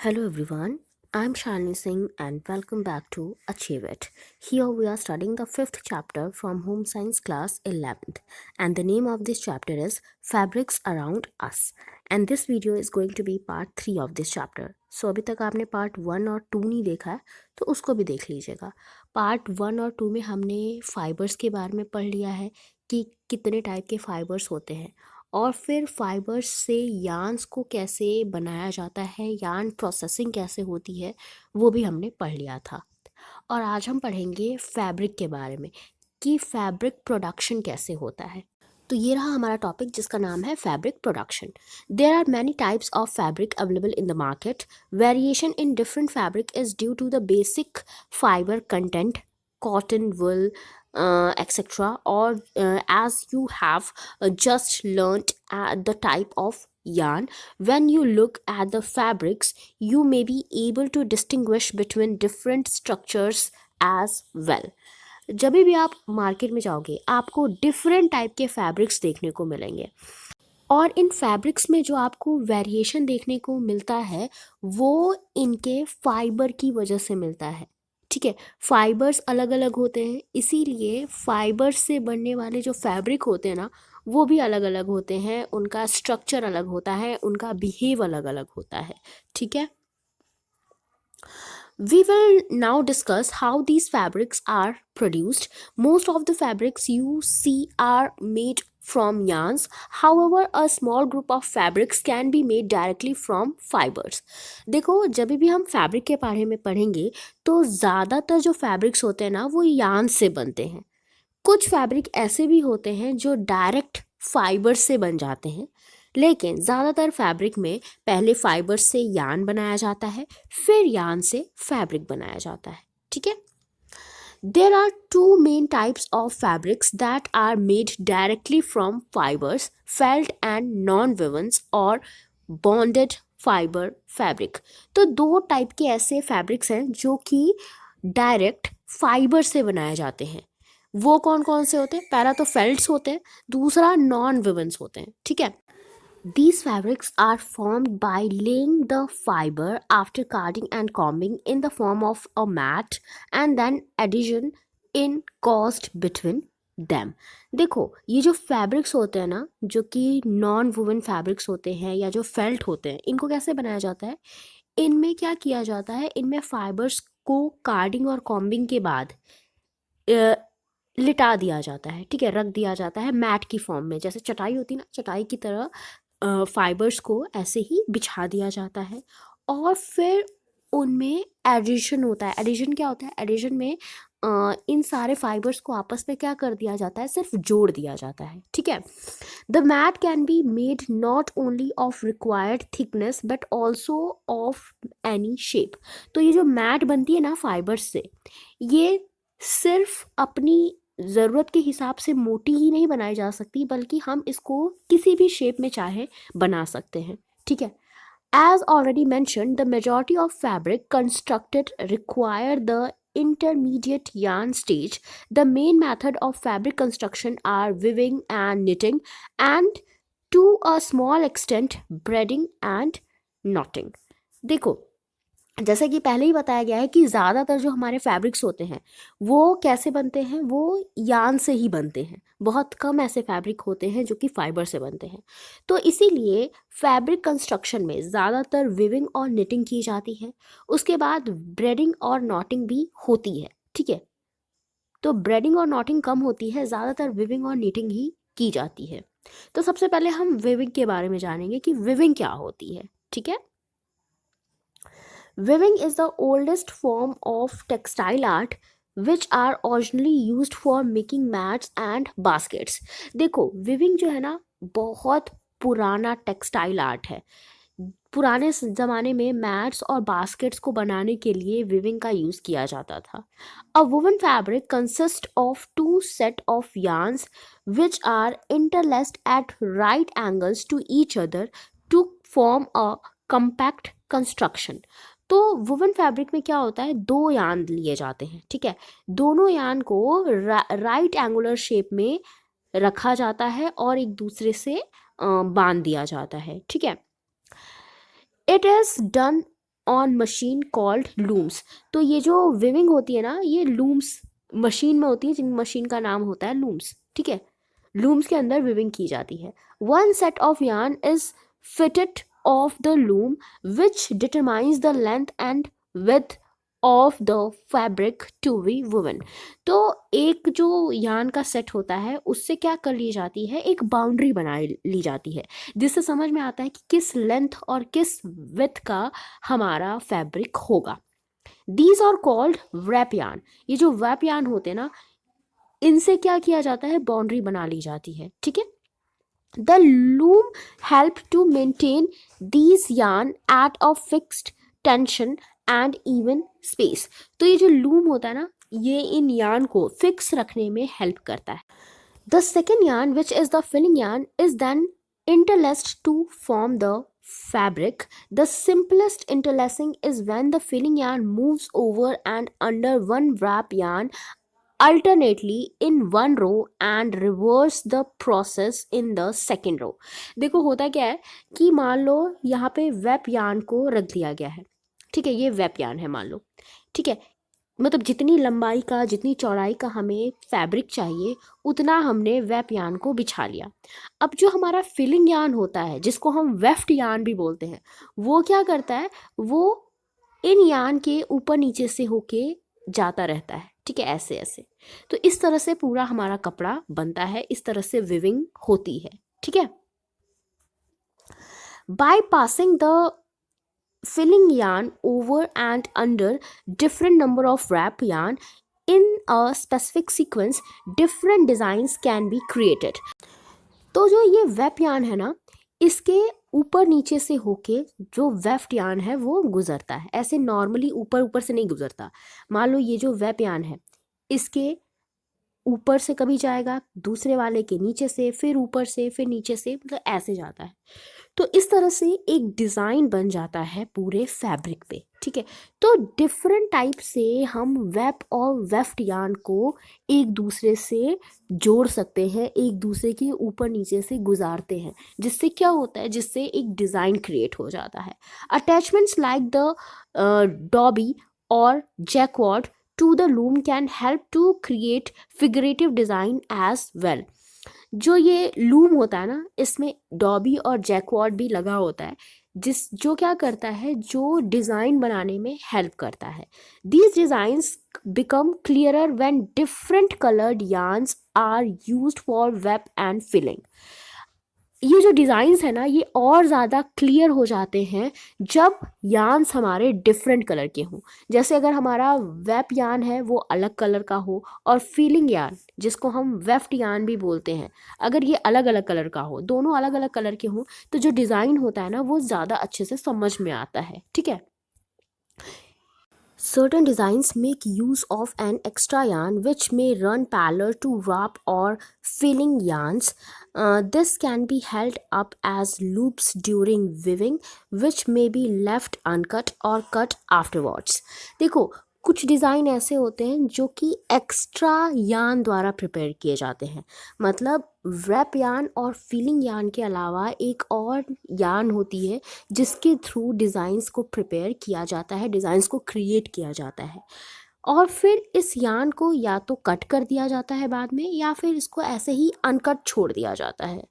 Hello everyone, I'm Shalini Singh and welcome back to Achieve It. Here we are studying the fifth chapter from Home Science class 11th, and the name of this chapter is Fabrics Around Us. And this video is going to be part 3 of this chapter. So अभी तक आपने part 1 और 2 नहीं देखा है तो उसको भी देख लीजिएगा. पार्ट 1 और 2 में हमने फाइबर्स के बारे में पढ़ लिया है कि कितने टाइप के फाइबर्स होते हैं और फिर फाइबर्स से यार्न्स को कैसे बनाया जाता है, यार्न प्रोसेसिंग कैसे होती है, वो भी हमने पढ़ लिया था. और आज हम पढ़ेंगे फैब्रिक के बारे में कि फैब्रिक प्रोडक्शन कैसे होता है. तो ये रहा हमारा टॉपिक जिसका नाम है fabric production. There are many types of fabric available in the market. Variation in different fabric is due to the basic fibre content, cotton, wool, etc. Or as you have just learnt the type of yarn, when you look at the fabrics, you may be able to distinguish between different structures as well. जब भी आप market में जाओगे आपको different type के fabrics देखने को मिलेंगे और इन फैब्रिक्स में जो आपको वेरिएशन देखने को मिलता है वो इनके फाइबर की वजह से मिलता है. ठीक है, फाइबर्स अलग अलग होते हैं, इसीलिए फाइबर्स से बनने वाले जो फैब्रिक होते हैं ना वो भी अलग अलग होते हैं, उनका स्ट्रक्चर अलग होता है, उनका बिहेव अलग अलग होता है. ठीक है, we will now discuss how these fabrics are produced. Most of the fabrics you see are made from yarns. However, a small group of fabrics can be made directly from fibers. देखो, जब भी हम fabric के बारे में पढ़ेंगे तो ज़्यादातर जो फैब्रिक्स होते हैं ना वो यार्न से बनते हैं. कुछ फैब्रिक ऐसे भी होते हैं जो डायरेक्ट फाइबर से बन जाते हैं, लेकिन ज़्यादातर फैब्रिक में पहले फाइबर से यार्न बनाया जाता है, फिर यार्न से फैब्रिक बनाया जाता है. ठीक है, there are two main types of fabrics that are made directly from fibers: felt and non-wovens or bonded fiber fabric. तो दो टाइप के ऐसे फैब्रिक्स हैं जो कि डायरेक्ट फाइबर से बनाए जाते हैं. वो कौन कौन से होते हैं? पहला तो फेल्ट्स होते हैं, दूसरा नॉन विवन्स होते हैं. ठीक है, these fabrics are formed by laying the fiber after carding and combing in the form of a mat and then adhesion in caused between them. देखो, ये जो फैब्रिक्स होते हैं ना जो कि नॉन वुवन फैब्रिक्स होते हैं या जो फेल्ट होते हैं, इनको कैसे बनाया जाता है? इनमें क्या किया जाता है, इनमें फाइबर्स को कार्डिंग और कॉम्बिंग के बाद लिटा दिया जाता है. ठीक है, रख दिया जाता है मैट की फॉर्म में, जैसे चटाई होती है ना, चटाई की तरह फाइबर्स को ऐसे ही बिछा दिया जाता है और फिर उनमें एडिशन होता है. एडिशन क्या होता है? एडिशन में इन सारे फाइबर्स को आपस में क्या कर दिया जाता है? सिर्फ जोड़ दिया जाता है. ठीक है, the mat can be made not only of required thickness but also of any shape. तो ये जो मैट बनती है ना फाइबर्स से, ये सिर्फ अपनी ज़रूरत के हिसाब से मोटी ही नहीं बनाई जा सकती बल्कि हम इसको किसी भी शेप में चाहे बना सकते हैं. ठीक है, as already mentioned, the majority of fabric constructed require the intermediate yarn stage. The main method of fabric construction are weaving and knitting, and to a small extent braiding and knotting. देखो, जैसा कि पहले ही बताया गया है कि ज़्यादातर जो हमारे फैब्रिक्स होते हैं वो कैसे बनते हैं? वो यार्न से ही बनते हैं. बहुत कम ऐसे फैब्रिक होते हैं जो कि फाइबर से बनते हैं. तो इसीलिए फैब्रिक कंस्ट्रक्शन में ज़्यादातर विविंग और निटिंग की जाती है. उसके बाद ब्रेडिंग और नॉटिंग भी होती है. ठीक है, तो ब्रेडिंग और नॉटिंग कम होती है, ज़्यादातर विविंग और निटिंग ही की जाती है. तो सबसे पहले हम विविंग के बारे में जानेंगे कि विविंग क्या होती है. ठीक है, weaving is the oldest form of textile art which are originally used for making mats and baskets. देखो, weaving जो है ना बहुत पुराना टेक्सटाइल आर्ट है. पुराने ज़माने में मैट्स और बास्केट्स को बनाने के लिए विविंग का यूज़ किया जाता था. A woven fabric consist of two set of yarns which are interlaced at right angles to each other to form a compact construction. तो वुवन फैब्रिक में क्या होता है? दो यान लिए जाते हैं. ठीक है, दोनों यान को राइट एंगुलर शेप में रखा जाता है और एक दूसरे से बांध दिया जाता है. ठीक है, it is done on machine called looms. तो ये जो विविंग होती है ना, ये लूम्स मशीन में होती है, जिन मशीन का नाम होता है लूम्स। ठीक है, लूम्स के अंदर विविंग की जाती है। One set of yarn is fitted of the loom which determines the length and width of the fabric to be woven। तो एक जो यान का सेट होता है उससे क्या कर ली जाती है, एक बाउंड्री बना ली जाती है, जिससे समझ में आता है कि किस लेंथ और किस विथ का हमारा फैब्रिक होगा। These are called wrap yarn। ये जो wrap yarn होते हैं ना, इनसे क्या किया जाता है, बाउंड्री बना ली जाती है। ठीक है, the loom help to maintain these yarn at a fixed tension and even space। तो ये जो लूम होता है ना, ये इन yarn को फिक्स रखने में हेल्प करता है। The second yarn, which is the filling yarn, is then interlaced to form the fabric। The simplest interlacing is when the filling yarn moves over and under one wrap yarn alternately in one row and reverse the process in the second row। देखो होता क्या है कि मान लो यहाँ पे वेप yarn को रख दिया गया है। ठीक है, ये वेप यार्न है मान लो। ठीक है, मतलब जितनी लंबाई का जितनी चौड़ाई का हमें फैब्रिक चाहिए उतना हमने वेप यार्न को बिछा लिया। अब जो हमारा फिलिंग यार्न होता है, जिसको हम वेफ्ट यार्न भी बोलते हैं, वो क्या करता है, वो इन यार्न के ऊपर नीचे से होके जाता रहता है। ठीक है, ऐसे ऐसे। तो इस तरह से पूरा हमारा कपड़ा बनता है, इस तरह से विविंग होती है। ठीक है, by passing the filling yarn over and under different number of wrap yarn in a specific sequence, different designs can be created। तो जो ये वेप यार्न है ना, इसके ऊपर नीचे से होके जो वेफ्ट यार्न है वो गुजरता है। ऐसे नॉर्मली ऊपर ऊपर से नहीं गुजरता। मान लो ये जो वेप यार्न है, इसके ऊपर से कभी जाएगा, दूसरे वाले के नीचे से, फिर ऊपर से, फिर नीचे से, मतलब ऐसे जाता है। तो इस तरह से एक डिज़ाइन बन जाता है पूरे फैब्रिक पे। ठीक है, तो डिफरेंट टाइप से हम वेप और वेफ्ट यार्न को एक दूसरे से जोड़ सकते हैं, एक दूसरे के ऊपर नीचे से गुजारते हैं, जिससे क्या होता है, जिससे एक डिज़ाइन क्रिएट हो जाता है। अटैचमेंट्स लाइक द डॉबी और जैकवॉर्ड to the loom can help to create figurative design as well। जो ये लूम होता है ना, इसमें डॉबी और जैकवॉर्ड भी लगा होता है, जो क्या करता है, जो डिज़ाइन बनाने में हेल्प करता है। These designs become clearer when different colored yarns are used for web and filling। ये जो डिज़ाइंस है ना, ये और ज़्यादा क्लियर हो जाते हैं जब यार्न्स हमारे डिफरेंट कलर के हों। जैसे अगर हमारा वेप यार्न है वो अलग कलर का हो, और फीलिंग यार्न, जिसको हम वेफ्ट यार्न भी बोलते हैं, अगर ये अलग अलग कलर का हो, दोनों अलग अलग कलर के हों, तो जो डिज़ाइन होता है ना वो ज़्यादा अच्छे से समझ में आता है। ठीक है, certain designs make use of an extra yarn which may run parallel to wrap or filling yarns। This can be held up as loops during weaving, which may be left uncut or cut afterwards। देखो, कुछ design ऐसे होते हैं जो कि extra yarn द्वारा prepare किए जाते हैं। मतलब रैप यार्न और फीलिंग यार्न के अलावा एक और यार्न होती है जिसके थ्रू डिज़ाइंस को प्रिपेयर किया जाता है, डिज़ाइंस को क्रिएट किया जाता है, और फिर इस यार्न को या तो कट कर दिया जाता है बाद में, या फिर इसको ऐसे ही अनकट छोड़ दिया जाता है।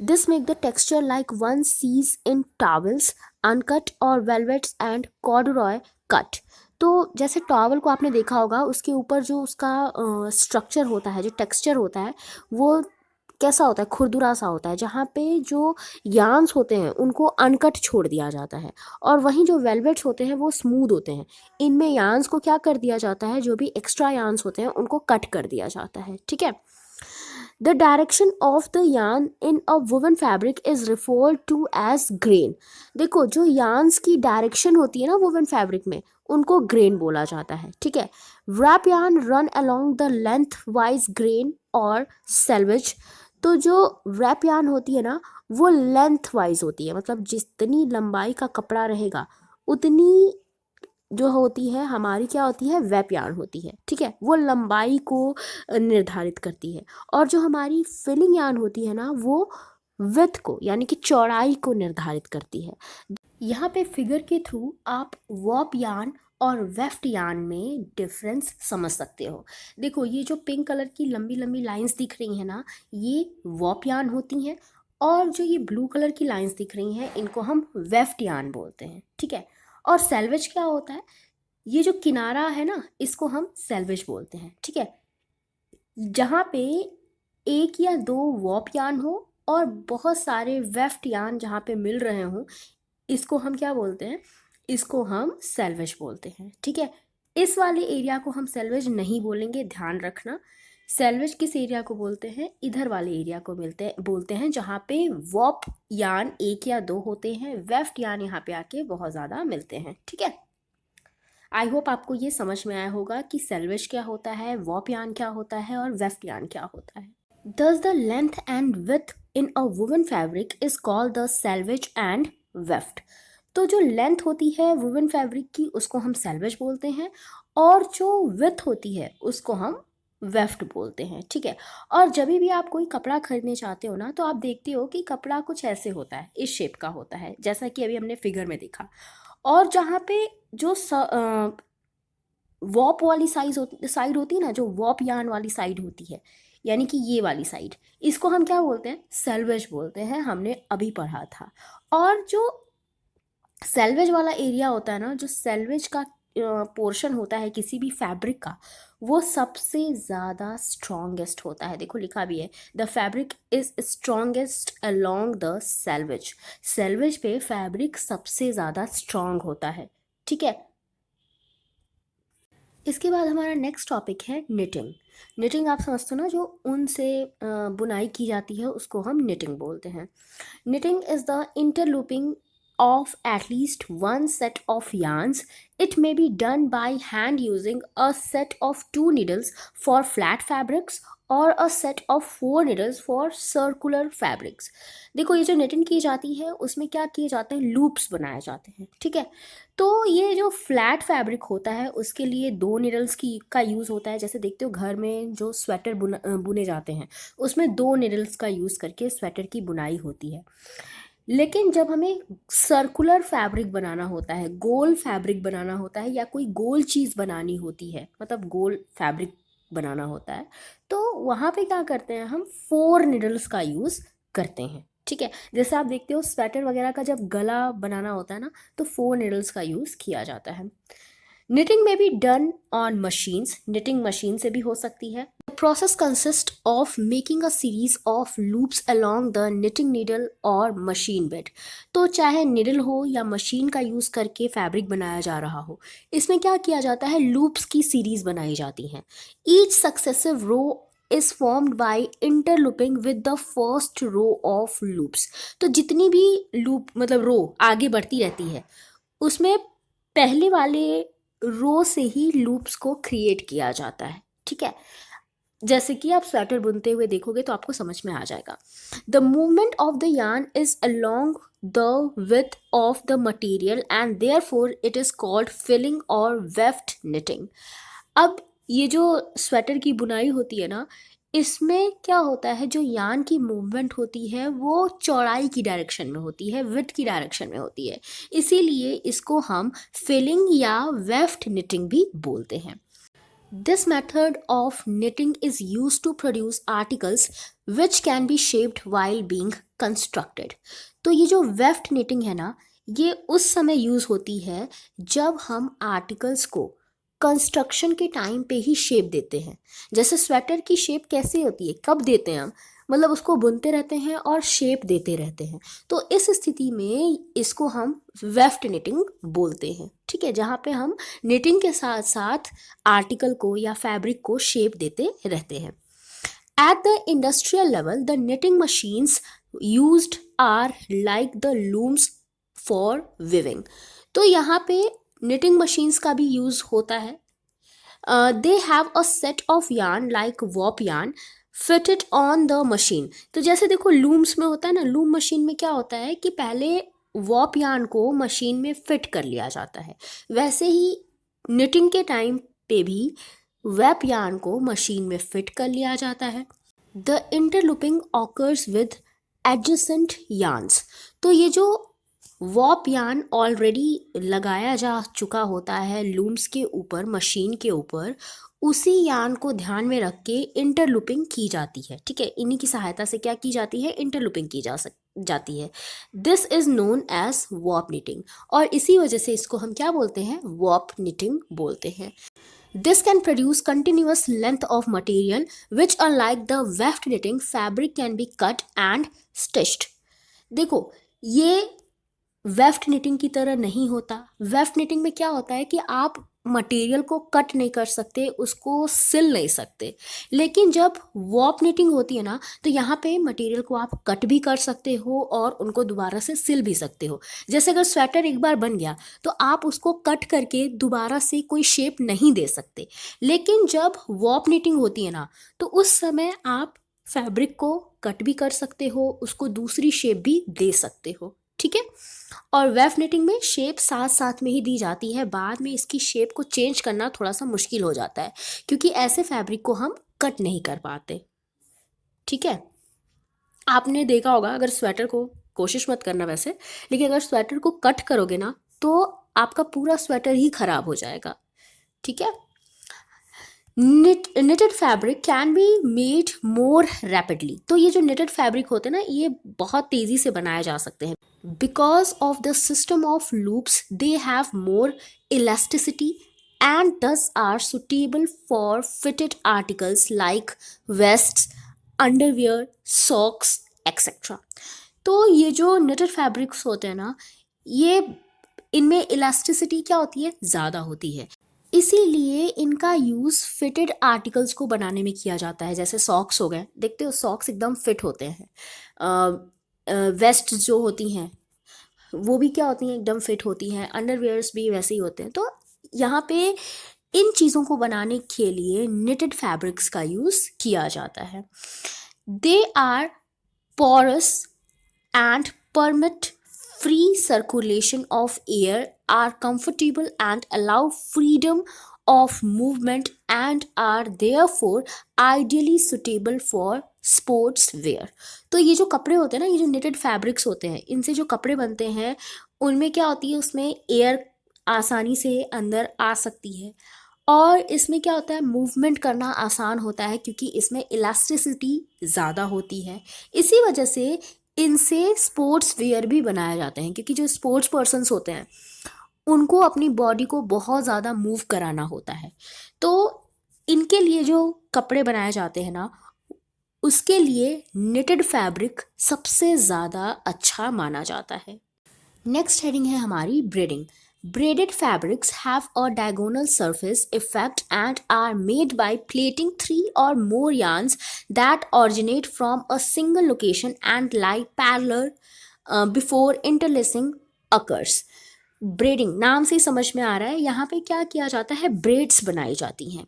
This make the texture like one sees in towels, uncut or velvets and corduroy cut। तो जैसे टॉवल को आपने देखा होगा, उसके ऊपर जो उसका स्ट्रक्चर होता है, जो टेक्सचर होता है, वो कैसा होता है, खुरदुरा सा होता है, जहाँ पे जो यार्न्स होते हैं उनको अनकट छोड़ दिया जाता है, और वहीं जो वेलवेट्स होते हैं वो स्मूथ होते हैं। इनमें यार्न्स को क्या कर दिया जाता है, जो भी एक्स्ट्रा यार्न्स होते हैं उनको कट कर दिया जाता है। ठीक है, The direction of the yarn in a woven fabric is referred to as grain। देखो, जो yarns की डायरेक्शन होती है ना woven fabric में, उनको grain बोला जाता है। ठीक है, wrap yarn run along the lengthwise grain और selvage। तो जो wrap yarn होती है ना, वो lengthwise होती है, मतलब जितनी लंबाई का कपड़ा रहेगा उतनी जो होती है हमारी क्या होती है, वेप यार्न होती है। ठीक है, वो लंबाई को निर्धारित करती है। और जो हमारी फिलिंग यार्न होती है ना, वो विड्थ को यानी कि चौड़ाई को निर्धारित करती है। यहाँ पे फिगर के थ्रू आप वॉप यार्न और वेफ्ट यार्न में डिफरेंस समझ सकते हो। देखो ये जो पिंक कलर की लंबी लंबी लाइंस दिख रही हैं ना, ये वॉप यार्न होती हैं, और जो ये ब्लू कलर की लाइंस दिख रही हैं इनको हम वेफ्ट यार्न बोलते हैं, ठीक है। और सेल्वेज क्या होता है, ये जो किनारा है ना इसको हम सेल्वेज बोलते हैं, ठीक है। जहाँ पे एक या दो वॉप यार्न हो और बहुत सारे वेफ्ट यार्न जहाँ पे मिल रहे हों, इसको हम क्या बोलते हैं, इसको हम सेल्वेज बोलते हैं, ठीक है। इस वाले एरिया को हम सेल्वेज नहीं बोलेंगे, ध्यान रखना। सेल्वेज किस एरिया को बोलते हैं, इधर वाले एरिया को बोलते हैं जहाँ पे वॉप यार्न एक या दो होते हैं, वेफ्ट यार्न यहाँ पे आके बहुत ज़्यादा मिलते हैं, ठीक है। आई होप आपको ये समझ में आया होगा कि सेल्वेज क्या होता है, वॉप यार्न क्या होता है और वेफ्ट यार्न क्या होता है। Thus the length and width in a woven fabric is called the selvage and weft. तो जो लेंथ होती है वुवन फैब्रिक की उसको हम सेल्वेज बोलते हैं, और जो विथ होती है उसको हम वेफ्ट बोलते हैं, ठीक है। और जब भी आप कोई कपड़ा खरीदने चाहते हो ना, तो आप देखते हो कि कपड़ा कुछ ऐसे होता है, इस शेप का होता है, जैसा कि अभी हमने फिगर में देखा। और जहाँ पे जो वॉप वाली साइड होती है ना, जो वॉप यार्न वाली साइड होती है, यानी कि ये वाली साइड, इसको हम क्या बोलते हैं, सेल्वेज बोलते हैं, हमने अभी पढ़ा था। और जो सेल्वेज वाला एरिया होता है ना, जो सेल्वेज का पोर्शन होता है किसी भी फैब्रिक का, वो सबसे ज़्यादा स्ट्रॉन्गेस्ट होता है। देखो लिखा भी है, the fabric is strongest along the salvage. Salvage पे फैब्रिक सबसे ज़्यादा स्ट्रॉन्ग होता है, ठीक है। इसके बाद हमारा नेक्स्ट टॉपिक है निटिंग। निटिंग आप समझते हो ना, जो ऊन से बुनाई की जाती है उसको हम निटिंग बोलते हैं। Knitting is the interlooping of at least one set of yarns. It may be done by hand using a set of 2 needles for flat fabrics or a set of 4 needles for circular fabrics. देखो ये जो knitting की जाती है उसमें क्या किए जाते हैं, लूप्स बनाए जाते हैं, ठीक है। तो ये जो फ्लैट फैब्रिक होता है उसके लिए 2 निडल्स की का यूज़ होता है। जैसे देखते हो घर में जो स्वेटर बुने जाते हैं उसमें 2 निडल्स का यूज़ करके स्वेटर की बुनाई होती है। लेकिन जब हमें सर्कुलर फैब्रिक बनाना होता है, गोल फैब्रिक बनाना होता है, या कोई गोल चीज़ बनानी होती है, मतलब गोल फैब्रिक बनाना होता है, तो वहाँ पे क्या करते हैं, हम 4 निडल्स का यूज़ करते हैं, ठीक है। जैसे आप देखते हो स्वेटर वगैरह का जब गला बनाना होता है ना, तो 4 निडल्स का यूज़ किया जाता है। निटिंग में be done on machines, knitting machine से भी हो सकती है। The process consist of making a series of loops along the knitting needle और मशीन बेड। तो चाहे निडल हो या मशीन का यूज़ करके फैब्रिक बनाया जा रहा हो, इसमें क्या किया जाता है, लूप्स की सीरीज बनाई जाती हैं। Each successive row is formed by interlooping with the first row of loops. तो जितनी भी लूप मतलब रो आगे बढ़ती रहती है, उसमें पहले वाले रो से ही लूप्स को क्रिएट किया जाता है, ठीक है। जैसे कि आप स्वेटर बुनते हुए देखोगे तो आपको समझ में आ जाएगा। The movement of the yarn is along the width of the material and therefore it is called filling और वेफ्ट निटिंग। अब ये जो स्वेटर की बुनाई होती है ना, इसमें क्या होता है, जो यान की मूवमेंट होती है वो चौड़ाई की डायरेक्शन में होती है, विड्थ की डायरेक्शन में होती है, इसीलिए इसको हम फिलिंग या वेफ्ट निटिंग भी बोलते हैं। This method of knitting is used to produce articles which can be shaped while being constructed. तो ये जो वेफ्ट knitting है ना, ये उस समय यूज़ होती है जब हम आर्टिकल्स को कंस्ट्रक्शन के टाइम पे ही शेप देते हैं। जैसे स्वेटर की शेप कैसे होती है, कब देते हैं हम, मतलब उसको बुनते रहते हैं और शेप देते रहते हैं। तो इस स्थिति में इसको हम वेफ्ट निटिंग बोलते हैं, ठीक है, जहाँ पे हम निटिंग के साथ साथ आर्टिकल को या फैब्रिक को शेप देते रहते हैं। At the industrial level, the knitting machines used are like the looms for weaving. तो यहाँ पे knitting machines का भी यूज़ होता है। They have a set of yarn like warp yarn fitted on the machine. तो जैसे देखो लूम्स में होता है ना, लूम मशीन में क्या होता है कि पहले वॉप यार्न को मशीन में फिट कर लिया जाता है, वैसे ही निटिंग के टाइम पे भी वेब यार्न को मशीन में फिट कर लिया जाता है। The interlooping occurs with adjacent yarns. तो ये जो वॉप यार्न ऑलरेडी लगाया जा चुका होता है लूम्स के ऊपर, मशीन के ऊपर, उसी यार्न को ध्यान में रख के इंटरलूपिंग की जाती है। ठीक है, इन्हीं की सहायता से क्या की जाती है, इंटरलूपिंग की जाती है। This is known as warp knitting, और इसी वजह से इसको हम क्या बोलते हैं, वॉप निटिंग बोलते हैं। This can produce continuous length of material which unlike the weft knitting fabric can be cut and stitched। देखो, ये वेफ्ट निटिंग की तरह नहीं होता। वेफ्ट निटिंग में क्या होता है कि आप मटेरियल को कट नहीं कर सकते, उसको सिल नहीं सकते। लेकिन जब वॉप निटिंग होती है ना, तो यहाँ पे मटेरियल को आप कट भी कर सकते हो और उनको दोबारा से सिल भी सकते हो। जैसे अगर स्वेटर एक बार बन गया तो आप उसको कट करके दोबारा से कोई शेप नहीं दे सकते। लेकिन जब वॉप निटिंग होती है ना, तो उस समय आप फैब्रिक को कट भी कर सकते हो, उसको दूसरी शेप भी दे सकते हो। ठीक है, और वेफ निटिंग में शेप साथ साथ में ही दी जाती है, बाद में इसकी शेप को चेंज करना थोड़ा सा मुश्किल हो जाता है, क्योंकि ऐसे फैब्रिक को हम कट नहीं कर पाते। ठीक है, आपने देखा होगा, अगर स्वेटर को, कोशिश मत करना वैसे, लेकिन अगर स्वेटर को कट करोगे ना तो आपका पूरा स्वेटर ही खराब हो जाएगा। ठीक है, knitted fabric can be made more rapidly। तो ये जो knitted fabric होते हैं ना, ये बहुत तेजी से बनाए जा सकते हैं। Because of the system of loops, they have more elasticity and thus are suitable for fitted articles like vests, underwear, socks, etc। तो ये जो knitted fabrics होते हैं ना, ये इनमें इलास्टिसिटी क्या होती है, ज़्यादा होती है, इसीलिए इनका यूज़ फिटेड आर्टिकल्स को बनाने में किया जाता है। जैसे सॉक्स हो गए, देखते हो सॉक्स एकदम फिट होते हैं। वेस्ट जो होती हैं वो भी क्या होती हैं, एकदम फिट होती हैं। अंडरवेयर्स भी वैसे ही होते हैं। तो यहाँ पे इन चीज़ों को बनाने के लिए निटेड फैब्रिक्स का यूज़ किया जाता है। They are porous and permit free circulation of air, are comfortable and allow freedom of movement and are therefore ideally suitable for sports wear। तो ये जो कपड़े होते हैं ना, ये जो knitted fabrics होते हैं, इनसे जो कपड़े बनते हैं उनमें क्या होती है, उसमें एयर आसानी से अंदर आ सकती है, और इसमें क्या होता है, मूवमेंट करना आसान होता है, क्योंकि इसमें इलास्टिसिटी ज़्यादा होती है। इसी वजह से इनसे स्पोर्ट्स वेयर भी बनाए जाते हैं, क्योंकि जो स्पोर्ट्स पर्सन्स होते हैं उनको अपनी बॉडी को बहुत ज़्यादा मूव कराना होता है। तो इनके लिए जो कपड़े बनाए जाते हैं ना, उसके लिए निटेड फैब्रिक सबसे ज़्यादा अच्छा माना जाता है। नेक्स्ट हेडिंग है हमारी braiding. Braided fabrics have a diagonal surface effect and are made by plating 3 or more yarns that originate from a single location and lie parallel before interlacing occurs। Braiding नाम से समझ में आ रहा है, यहाँ पे क्या किया जाता है, ब्रेड्स बनाई जाती हैं।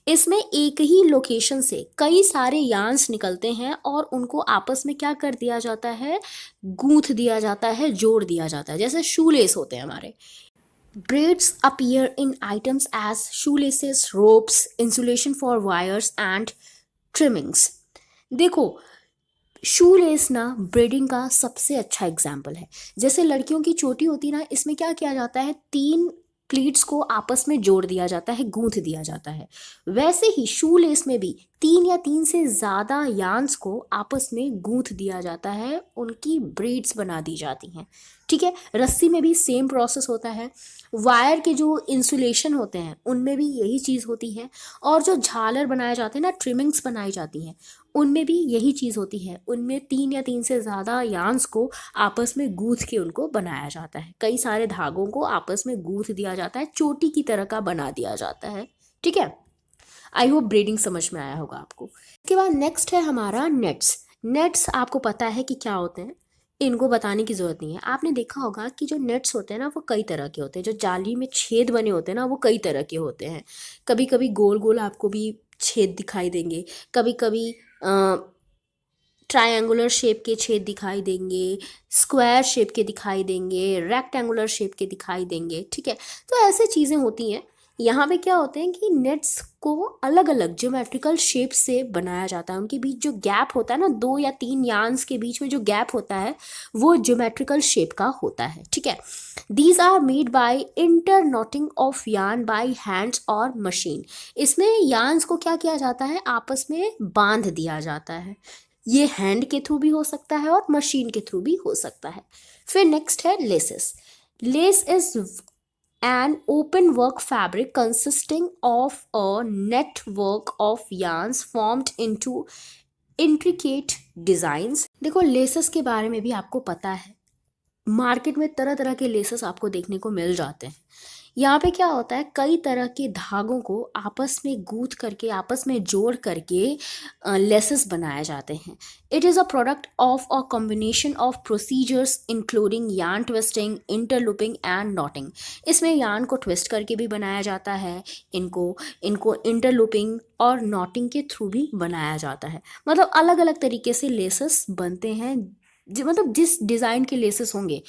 इसमें एक ही लोकेशन से कई सारे यार्न्स निकलते हैं और उनको आपस में क्या कर दिया जाता है, गूंथ दिया जाता है, जोड़ दिया जाता है। जैसे शूलेस होते हैं हमारे। Braids appear in items as shoelaces, ropes, insulation for wires and trimmings। देखो, शूलेस ना ब्रेडिंग का सबसे अच्छा एग्जाम्पल है। जैसे लड़कियों की चोटी होती है ना, इसमें क्या किया जाता है, 3 प्लीट्स को आपस में जोड़ दिया जाता है, गूंथ दिया जाता है। वैसे ही शूलेस में भी 3 या 3 से ज़्यादा यार्न्स को आपस में गूंथ दिया जाता है, उनकी ब्रेड्स बना दी जाती हैं। ठीक है, रस्सी में भी सेम प्रोसेस होता है। वायर के जो इंसुलेशन होते हैं उनमें भी यही चीज़ होती है, और जो झालर बनाए जाते हैं ना, ट्रिमिंग्स बनाई जाती हैं, उनमें भी यही चीज़ होती है। उनमें 3 या 3 से ज़्यादा यार्न्स को आपस में गूंथ के उनको बनाया जाता है। कई सारे धागों को आपस में गूंथ दिया जाता है, चोटी की तरह का बना दिया जाता है। ठीक है, आई होप ब्रेडिंग समझ में आया होगा आपको। इसके बाद नेक्स्ट है हमारा नेट्स। नेट्स आपको पता है कि क्या होते हैं, इनको बताने की ज़रूरत नहीं है। आपने देखा होगा कि जो नेट्स होते हैं ना, वो कई तरह के होते हैं। जो जाली में छेद बने होते हैं ना, वो कई तरह के होते हैं। कभी कभी गोल गोल आपको भी छेद दिखाई देंगे, कभी कभी ट्रायंगुलर शेप के छेद दिखाई देंगे, स्क्वायर शेप के दिखाई देंगे, रेक्टेंगुलर शेप के दिखाई देंगे। ठीक है, तो ऐसे चीज़ें होती हैं। यहाँ पे क्या होते हैं कि नेट्स को अलग अलग ज्योमेट्रिकल शेप से बनाया जाता है। उनके बीच जो गैप होता है ना, 2 या 3 यार्न्स के बीच में जो गैप होता है वो ज्योमेट्रिकल शेप का होता है, ठीक है। These are made by interknotting of yarn by hands और मशीन। इसमें यार्न्स को क्या किया जाता है, आपस में बांध दिया जाता है। ये हैंड के थ्रू भी हो सकता है और मशीन के थ्रू भी हो सकता है। फिर नेक्स्ट है laces. Less is an open work fabric consisting of a network of yarns formed into intricate designs। देखो लेसेस के बारे में भी आपको पता है, मार्केट में तरह तरह के लेसेस आपको देखने को मिल जाते हैं। यहाँ पे क्या होता है, कई तरह के धागों को आपस में गूंथ करके, आपस में जोड़ करके लेसेस बनाए जाते हैं। It is a product of a combination of procedures including yarn twisting, interlooping and knotting. इसमें यार्न को ट्विस्ट करके भी बनाया जाता है, इनको इनको इंटरलूपिंग और नॉटिंग के थ्रू भी बनाया जाता है। मतलब अलग अलग तरीके से लेसेस बनते हैं। मतलब जिस डिज़ाइन के लेसेस होंगे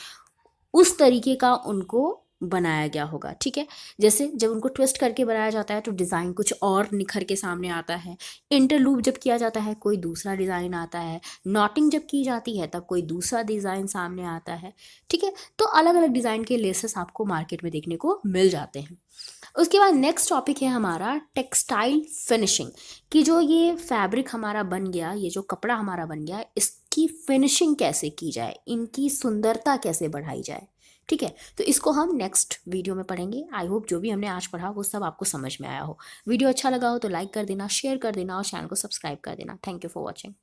उस तरीके का उनको बनाया गया होगा, ठीक है। जैसे जब उनको ट्विस्ट करके बनाया जाता है तो डिज़ाइन कुछ और निखर के सामने आता है। इंटरलूप जब किया जाता है कोई दूसरा डिज़ाइन आता है। नॉटिंग जब की जाती है तब कोई दूसरा डिज़ाइन सामने आता है, ठीक है। तो अलग अलग डिज़ाइन के लेसेस आपको मार्केट में देखने को मिल जाते हैं। उसके बाद नेक्स्ट टॉपिक है हमारा टेक्सटाइल फिनिशिंग। कि जो ये फैब्रिक हमारा बन गया, ये जो कपड़ा हमारा बन गया, इसकी फिनिशिंग कैसे की जाए, इनकी सुंदरता कैसे बढ़ाई जाए, ठीक है। तो इसको हम नेक्स्ट वीडियो में पढ़ेंगे। आई होप जो भी हमने आज पढ़ा वो सब आपको समझ में आया हो। वीडियो अच्छा लगा हो तो लाइक कर देना, शेयर कर देना और चैनल को सब्सक्राइब कर देना। Thank you for watching.